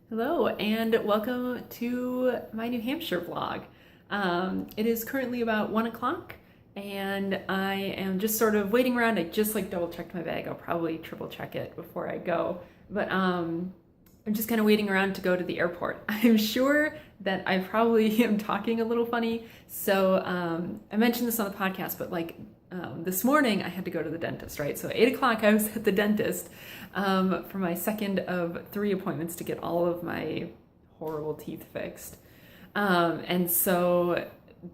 Hello and welcome to my New Hampshire vlog. It is currently about 1 o'clock and I am just sort of waiting around. I just double checked my bag. I'll probably triple check it before I go. But I'm just kind of waiting around to go to the airport. I'm sure that I probably am talking a little funny. So I mentioned this on the podcast, but this morning I had to go to the dentist, right? So 8 o'clock I was at the dentist for my second of 3 appointments to get all of my horrible teeth fixed. And so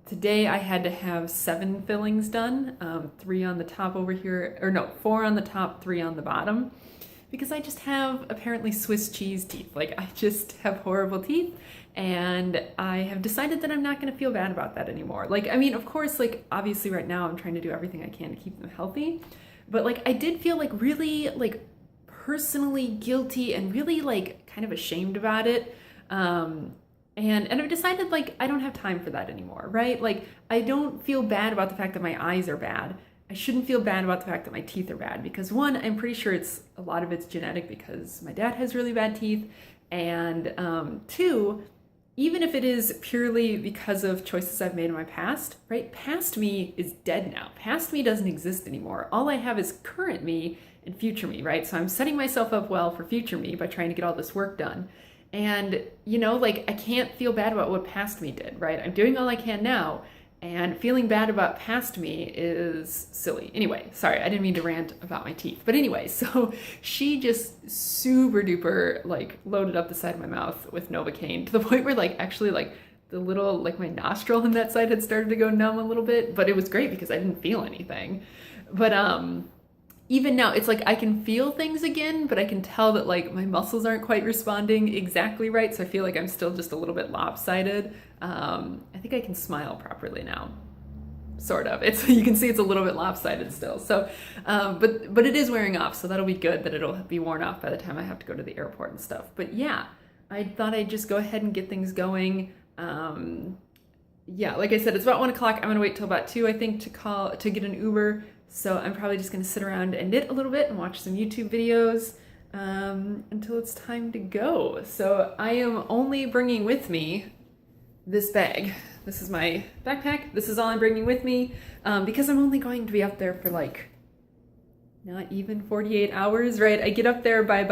today I had to have 7 fillings done, 3 on the top over here, or no, 4 on the top, 3 on the bottom, because I just have apparently Swiss cheese teeth. I just have horrible teeth. And I have decided that I'm not going to feel bad about that anymore. Of course, obviously right now I'm trying to do everything I can to keep them healthy. But I did feel really personally guilty and really kind of ashamed about it. And I've decided I don't have time for that anymore, right? I don't feel bad about the fact that my eyes are bad. I shouldn't feel bad about the fact that my teeth are bad because one, I'm pretty sure a lot of it's genetic because my dad has really bad teeth. And two, even if it is purely because of choices I've made in my past, right? Past me is dead now. Past me doesn't exist anymore. All I have is current me and future me, right? So I'm setting myself up well for future me by trying to get all this work done. And, I can't feel bad about what past me did, right? I'm doing all I can now, and feeling bad about past me is silly. Anyway, sorry, I didn't mean to rant about my teeth. But anyway, so she just super duper loaded up the side of my mouth with Novocaine to the point where actually the little my nostril on that side had started to go numb a little bit, but it was great because I didn't feel anything. But even now it's I can feel things again, but I can tell that my muscles aren't quite responding exactly right. So I feel I'm still just a little bit lopsided. I think I can smile properly now. Sort of. You can see it's a little bit lopsided still. So, but it is wearing off. So that'll be good that it'll be worn off by the time I have to go to the airport and stuff. But yeah, I thought I'd just go ahead and get things going. Yeah, like I said, it's about 1 o'clock. I'm gonna wait till about 2, I think, to get an Uber. So I'm probably just gonna sit around and knit a little bit and watch some YouTube videos until it's time to go. So I am only bringing with me this bag. This is my backpack. This is all I'm bringing with me because I'm only going to be up there for not even 48 hours, right? I get up there by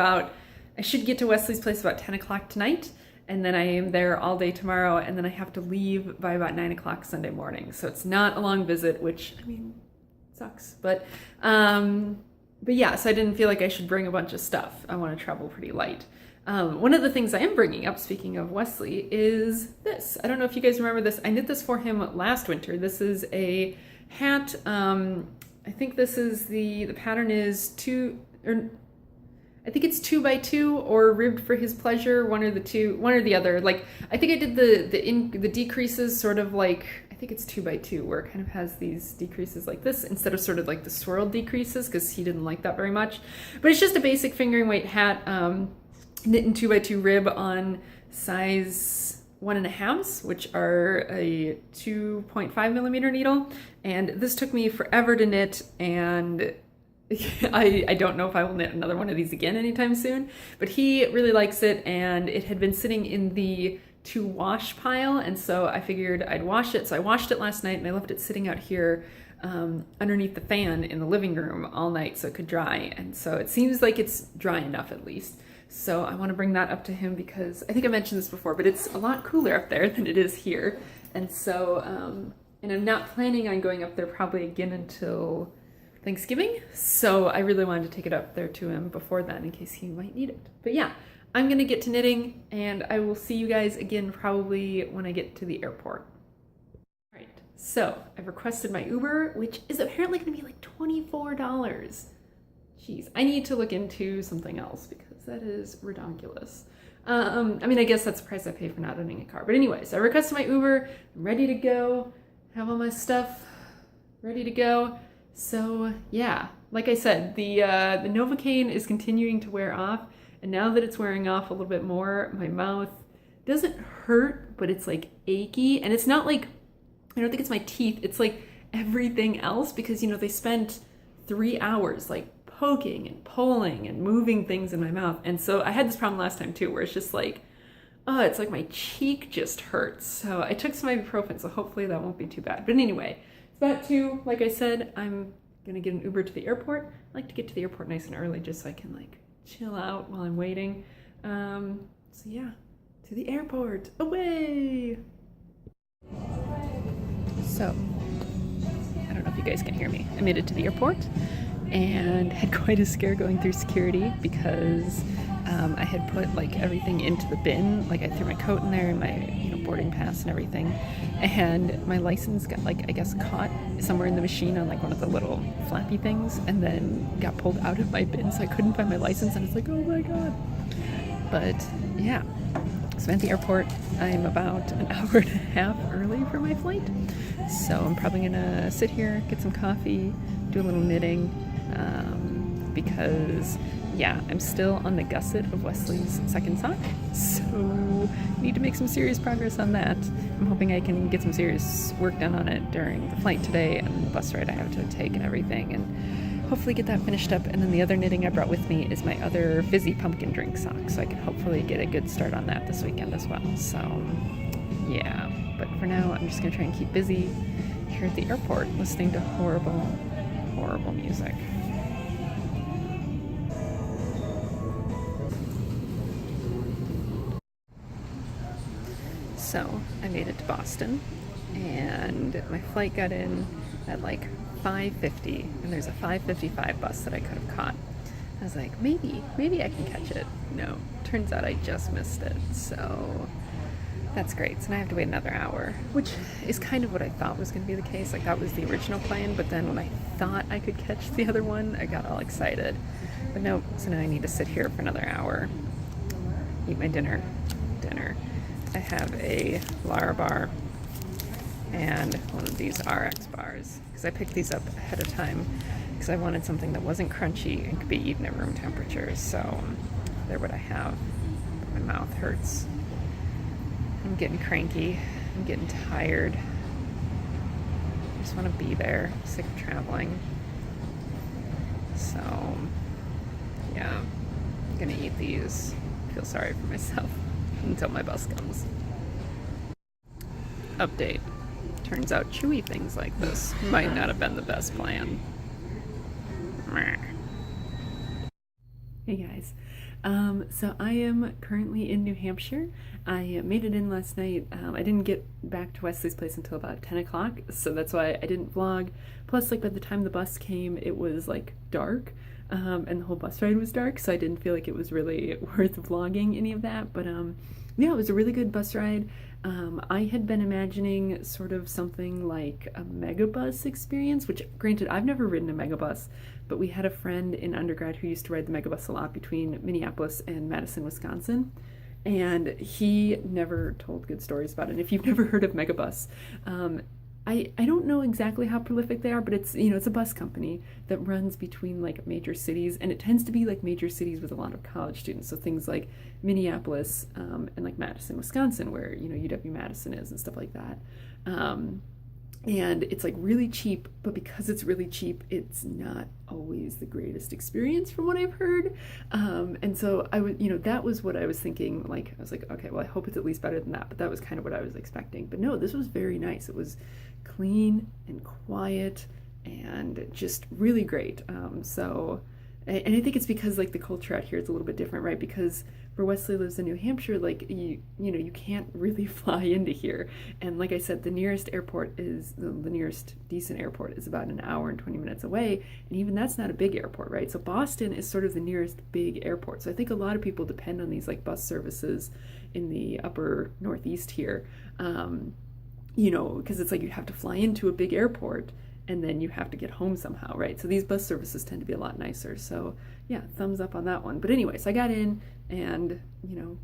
I should get to Wesley's place about 10 o'clock tonight. And then I am there all day tomorrow. And then I have to leave by about 9 o'clock Sunday morning. So it's not a long visit, which sucks. But yeah, so I didn't feel like I should bring a bunch of stuff. I want to travel pretty light. One of the things I am bringing up, speaking of Wesley, is this. I don't know if you guys remember this. I knit this for him last winter. This is a hat. I think this is the pattern is I think it's 2x2 or ribbed for his pleasure, one or the other. I think I did the decreases sort of I think it's 2x2 where it kind of has these decreases like this instead of sort of the swirled decreases because he didn't like that very much. But it's just a basic fingering weight hat, knit in 2x2 rib on size 1.5, which are a 2.5 millimeter needle. And this took me forever to knit, and I don't know if I will knit another one of these again anytime soon, but he really likes it, and it had been sitting in the to wash pile, and so I figured I'd wash it. So I washed it last night and I left it sitting out here underneath the fan in the living room all night so it could dry, and so it seems like it's dry enough at least. So I want to bring that up to him because I think I mentioned this before, but it's a lot cooler up there than it is here, and so and I'm not planning on going up there probably again until Thanksgiving, so I really wanted to take it up there to him before then in case he might need it. But yeah, I'm gonna get to knitting, and I will see you guys again probably when I get to the airport. All right, so I've requested my Uber, which is apparently gonna be $24. Jeez, I need to look into something else because that is redonkulous. I guess that's the price I pay for not owning a car. But anyways, I requested my Uber, I'm ready to go, have all my stuff ready to go. So yeah, like I said, the Novocaine is continuing to wear off, and now that it's wearing off a little bit more, my mouth doesn't hurt, but it's achy, and it's not I don't think it's my teeth, it's everything else because they spent 3 hours poking and pulling and moving things in my mouth, and so I had this problem last time too, where it's just Oh, it's like my cheek just hurts. So I took some ibuprofen, so hopefully that won't be too bad. But anyway, it's about 2. Like I said, I'm gonna get an Uber to the airport. I like to get to the airport nice and early just so I can like chill out while I'm waiting. So yeah, to the airport, away! So, I don't know if you guys can hear me. I made it to the airport and had quite a scare going through security because I had put like everything into the bin. Like I threw my coat in there and my boarding pass and everything, and my license got like I guess caught somewhere in the machine on like one of the little flappy things, and then got pulled out of my bin, so I couldn't find my license, and it's like, oh my god. But yeah, so I'm at the airport. I'm about an hour and a half early for my flight, so I'm probably gonna sit here, get some coffee, do a little knitting, because yeah, I'm still on the gusset of Wesley's second sock, so I need to make some serious progress on that. I'm hoping I can get some serious work done on it during the flight today and the bus ride I have to take and everything, and hopefully get that finished up. And then the other knitting I brought with me is my other fizzy pumpkin drink sock, so I can hopefully get a good start on that this weekend as well. So yeah, but for now I'm just gonna try and keep busy here at the airport listening to horrible music. So I made it to Boston, and my flight got in at like 5:50, and there's a 5:55 bus that I could have caught. I was like, maybe I can catch it. No, turns out I just missed it. So that's great. So now I have to wait another hour, which is kind of what I thought was going to be the case. Like that was the original plan, but then when I thought I could catch the other one, I got all excited. But no, so now I need to sit here for another hour, eat my dinner. I have a Lara bar and one of these RX bars, because I picked these up ahead of time because I wanted something that wasn't crunchy and could be eaten at room temperature. So they're what I have. My mouth hurts. I'm getting cranky. I'm getting tired. I just want to be there. I'm sick of traveling. So yeah, I'm gonna eat these. Feel sorry for myself until my bus comes. Update. Turns out chewy things like this might not have been the best plan. Hey guys. So I am currently in New Hampshire. I made it in last night. I didn't get back to Wesley's place until about 10 o'clock, so that's why I didn't vlog. Plus, like by the time the bus came, it was like dark, and the whole bus ride was dark, so I didn't feel like it was really worth vlogging any of that. But yeah, it was a really good bus ride. I had been imagining sort of something like a megabus experience, which granted, I've never ridden a megabus, but we had a friend in undergrad who used to ride the megabus a lot between Minneapolis and Madison, Wisconsin, and he never told good stories about it. And if you've never heard of megabus, I don't know exactly how prolific they are, but it's, it's a bus company that runs between like major cities, and it tends to be like major cities with a lot of college students. So things like Minneapolis, and like Madison, Wisconsin, where, UW-Madison is and stuff like that. And it's like really cheap, but because it's really cheap, it's not always the greatest experience from what I've heard. And so I would, that was what I was thinking. Like, I was like, okay, well, I hope it's at least better than that, but that was kind of what I was expecting. But no, this was very nice. It was clean and quiet and just really great. And I think it's because like the culture out here is a little bit different, right? Because where Wesley lives in New Hampshire, like you can't really fly into here. And like I said, the nearest airport is the nearest decent airport is about an hour and 20 minutes away, and even that's not a big airport, right? So Boston is sort of the nearest big airport. So I think a lot of people depend on these like bus services in the upper northeast here, because it's like you have to fly into a big airport and then you have to get home somehow, right? So these bus services tend to be a lot nicer. So yeah, thumbs up on that one. But anyways, I got in and,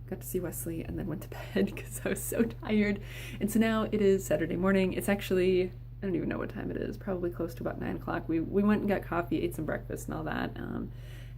got to see Wesley and then went to bed because I was so tired. And so now it is Saturday morning. It's actually, I don't even know what time it is, probably close to about 9 o'clock. We went and got coffee, ate some breakfast and all that.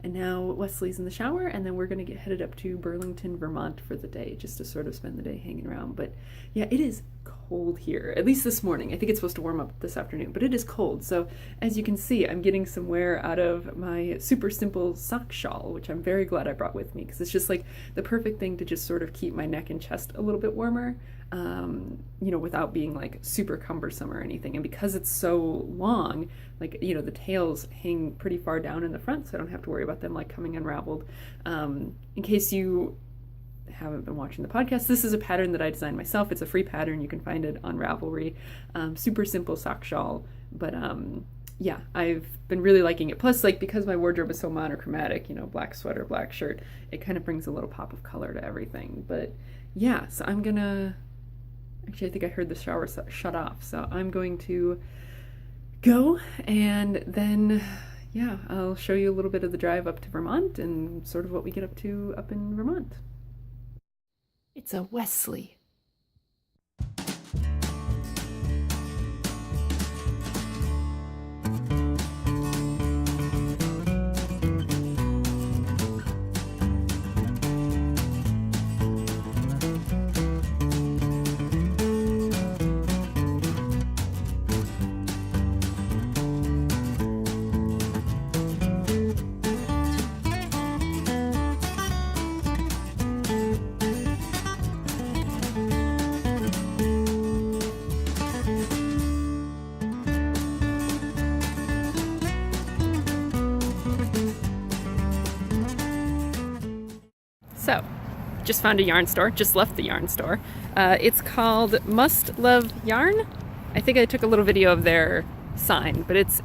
And now Wesley's in the shower, and then we're going to get headed up to Burlington, Vermont for the day, just to sort of spend the day hanging around. But yeah, it is cold here, at least this morning. I think it's supposed to warm up this afternoon, but it is cold. So as you can see, I'm getting some wear out of my super simple sock shawl, which I'm very glad I brought with me because it's just like the perfect thing to just sort of keep my neck and chest a little bit warmer, you know, without being like super cumbersome or anything. And because it's so long, like, you know, the tails hang pretty far down in the front, so I don't have to worry about them like coming unraveled. In case you haven't been watching the podcast, this is a pattern that I designed myself. It's a free pattern. You can find it on Ravelry. Super simple sock shawl, but yeah, I've been really liking it. Plus, like, because my wardrobe is so monochromatic, you know, black sweater, black shirt, it kind of brings a little pop of color to everything. But yeah, so I'm gonna, actually I think I heard the shower shut off, so I'm going to go, and then yeah, I'll show you a little bit of the drive up to Vermont and sort of what we get up to up in Vermont. It's a Wesley. So, just found a yarn store, just left the yarn store. It's called Must Love Yarn. I think I took a little video of their sign, but it's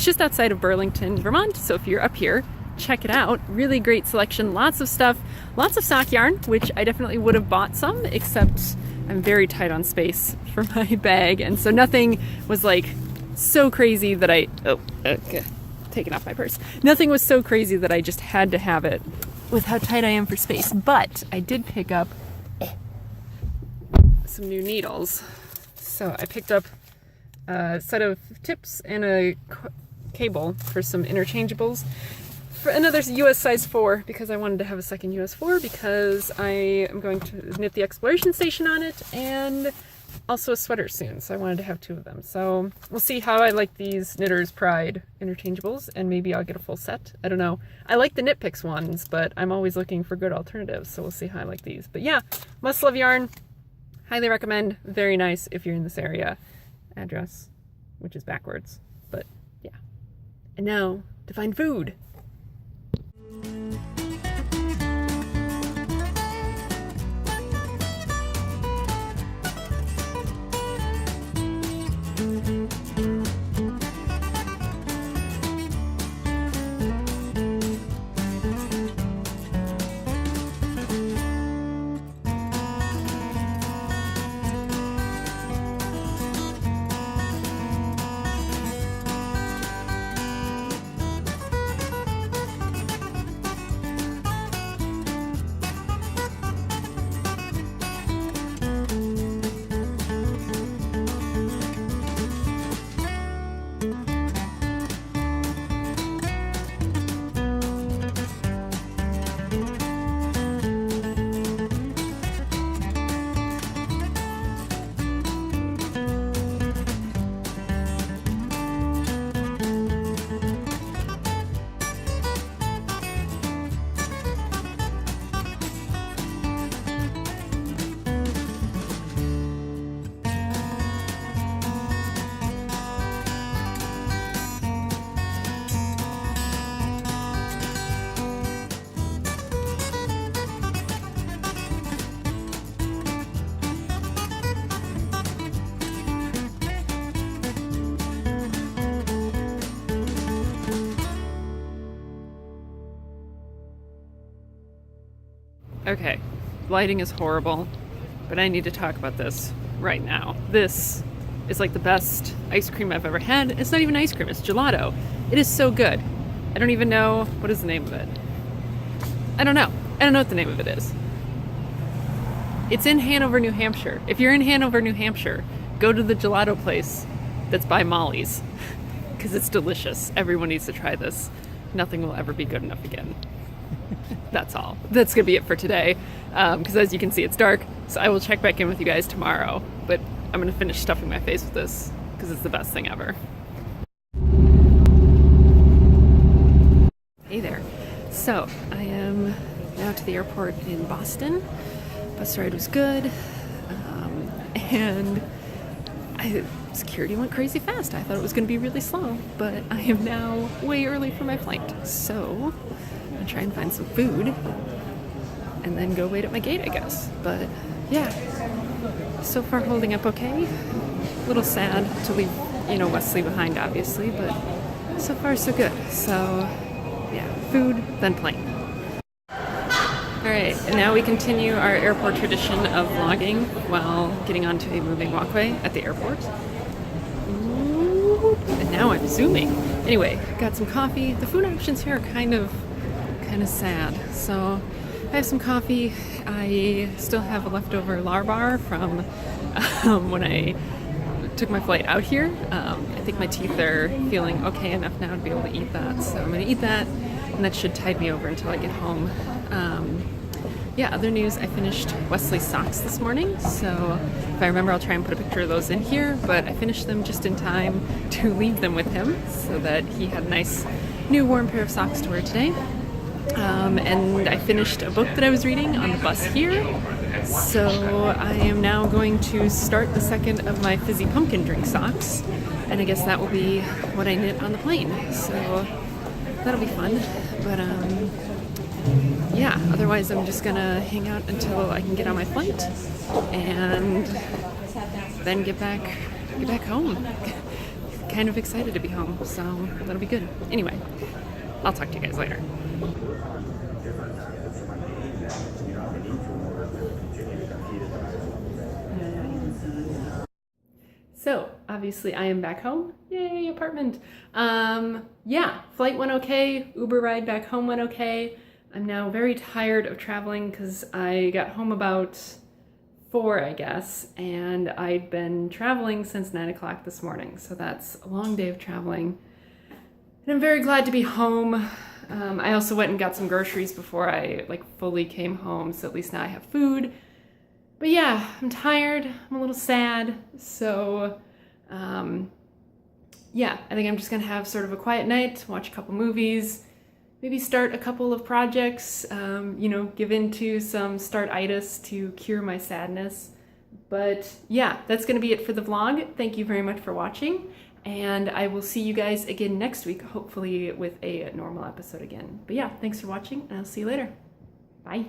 just outside of Burlington, Vermont. So if you're up here, check it out. Really great selection, lots of stuff, lots of sock yarn, which I definitely would have bought some, except I'm very tight on space for my bag. And so nothing was like so crazy that taking off my purse. Nothing was so crazy that I just had to have it with how tight I am for space. But I did pick up some new needles. So I picked up a set of tips and a cable for some interchangeables. For another US size 4, because I wanted to have a second US 4 because I am going to knit the exploration station on it and also a sweater soon, so I wanted to have 2 of them. So we'll see how I like these Knitter's Pride interchangeables, and maybe I'll get a full set. I don't know. I like the Knit Picks ones, but I'm always looking for good alternatives, so we'll see how I like these. But yeah, Must Love Yarn. Highly recommend. Very nice if you're in this area. Address, which is backwards, but yeah. And now to find food. Okay, lighting is horrible, but I need to talk about this right now. This is like the best ice cream I've ever had. It's not even ice cream, it's gelato. It is so good. I don't even know, what is the name of it? I don't know what the name of it is. It's in Hanover, New Hampshire. If you're in Hanover, New Hampshire, go to the gelato place that's by Molly's, because it's delicious. Everyone needs to try this. Nothing will ever be good enough again. That's all. That's gonna be it for today, because as you can see, it's dark, so I will check back in with you guys tomorrow. But I'm gonna finish stuffing my face with this because it's the best thing ever. Hey there. So I am now to the airport in Boston. Bus ride was good, and security went crazy fast. I thought it was going to be really slow, but I am now way early for my flight. So I'm gonna try and find some food and then go wait at my gate, I guess. But yeah, so far holding up okay. A little sad to leave, Wesley behind, obviously, but so far so good. So yeah, food, then plane. Alright, and now we continue our airport tradition of vlogging while getting onto a moving walkway at the airport. Ooh, and now I'm zooming. Anyway, got some coffee. The food options here are kind of sad. So I have some coffee. I still have a leftover Larbar from when I took my flight out here. I think my teeth are feeling okay enough now to be able to eat that. So I'm going to eat that, and that should tide me over until I get home. Yeah, other news, I finished Wesley's socks this morning, so if I remember I'll try and put a picture of those in here, but I finished them just in time to leave them with him so that he had a nice new warm pair of socks to wear today. And I finished a book that I was reading on the bus here, so I am now going to start the second of my fizzy pumpkin drink socks, and I guess that will be what I knit on the plane, so that'll be fun. But yeah, otherwise I'm just gonna hang out until I can get on my flight and then get back home. Kind of excited to be home, so that'll be good. Anyway, I'll talk to you guys later. So obviously I am back home. Yay, apartment. Yeah, flight went okay. Uber ride back home went okay. I'm now very tired of traveling because I got home about 4, I guess, and I'd been traveling since 9 o'clock this morning. So that's a long day of traveling. And I'm very glad to be home. I also went and got some groceries before I fully came home, so at least now I have food. But yeah, I'm tired, I'm a little sad, so yeah, I think I'm just gonna have sort of a quiet night, watch a couple movies, maybe start a couple of projects, give into some start-itis to cure my sadness. But yeah, that's gonna be it for the vlog. Thank you very much for watching, and I will see you guys again next week, hopefully with a normal episode again. But yeah, thanks for watching, and I'll see you later. Bye.